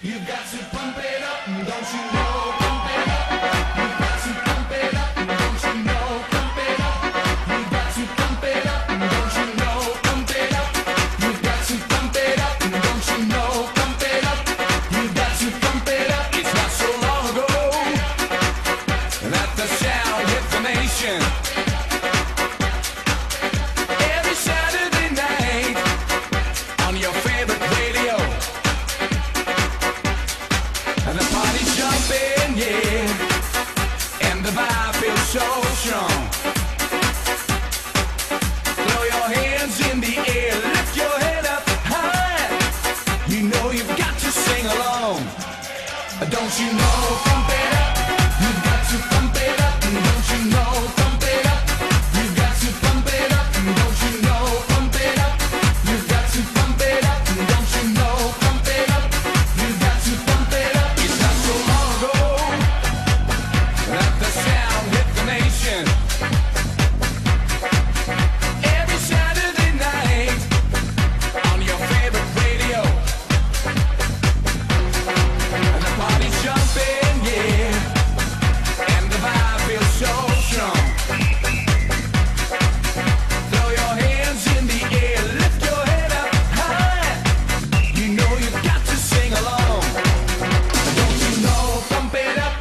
You've got to pump it up, don't you know? Pump it up. You've got to pump it up, don't you know? Pump it up. You've got to pump it up, don't you know? Pump it up. You've got to pump it up, don't you know? Pump it up. You've got to pump it up. It's not so long ago that the sound hit the nation. Every Saturday night on your favorite radio. And the party's jumping, yeah, and the vibe feels so strong. Throw your hands in the air, lift your head up high. You know you've got to sing along. Don't you know? Pump it up. You've got to pump it up. Don't you know? Pump it up. You've got to pump it up. Don't you know? Pump it up. You've got to pump it up. Don't you know? Pump it up. You've got to pump it up. It's not so long ago that the sound hit the nation. Every Saturday night on your favorite radio. And the party's jumping, yeah, and the vibe feels so strong. Throw your hands in the air, lift your head up high. You know you've got to sing along. Don't you know? Pump it up.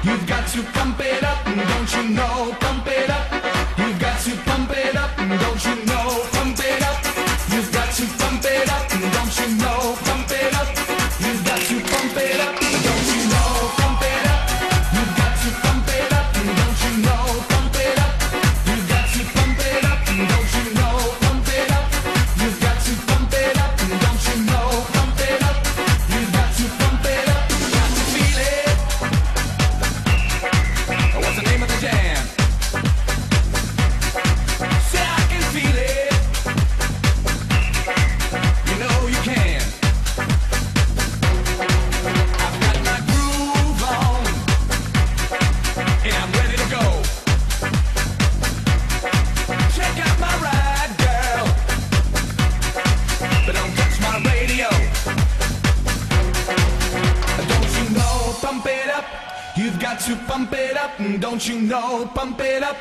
You've got to pump it up. Don't you know? Pump it up. You've got to pump it up. Don't you know? Pump it up. You've got to pump it up. Don't you know? Pump it up. You've got to pump it up. Don't you know? Pump it up. You've got to pump it up. Don't you know? Pump it up. You've got to pump it up. Don't you know? Pump it up. You've got to pump it up. Don't you know? Pump it up. You've got to pump it up. Got to feel it. What's the name of the jam? Say I can feel it. You know you can. I've got my groove on, and I'm ready to go. Check out my ride, girl, but don't touch my radio. Don't you know? Pump it up. You've got to pump it up. Don't you know? Pump it up.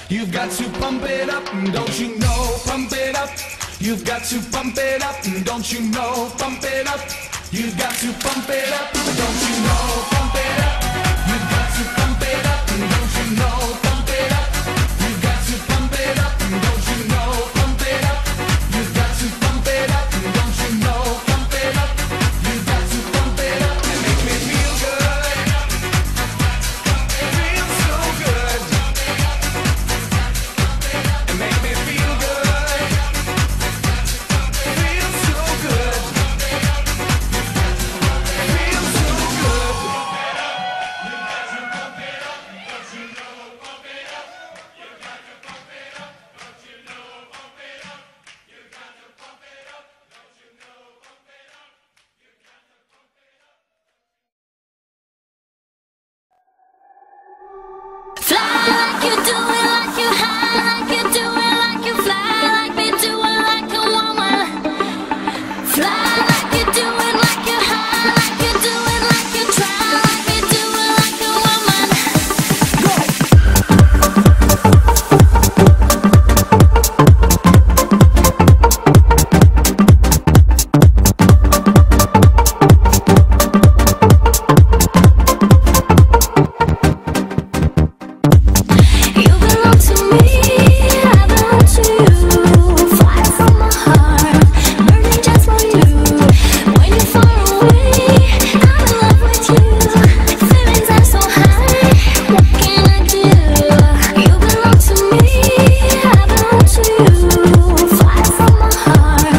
You've got to pump it up. Don't you know? Pump it up. You've got to pump it up. Don't you know? Pump it up. You've got to pump it up. Don't you know? Pump it up. You've got to pump it up. Don't you know? Pump it up. You've got to pump it up. Don't you know? Pump it up. You've got to pump it up. Don't you know? Pump it up. You've got to pump it up and make me feel good. It feels so good. And make me feel good. It feels so good. It feels so good. Fly like you do it, like you high, like you do it, like you fly, like me do it, like a woman. Fly like you do it, like you high, like you do it, like you try, like me do it, like a woman. You belong to me, I belong to you. Fire from my heart, burning just for you. When you're far away, I'm in love with you. Feelings are so high, what can I do? You belong to me, I belong to you. Fire from my heart,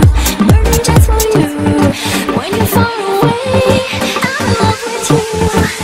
burning just for you. When you're far away, I'm in love with you.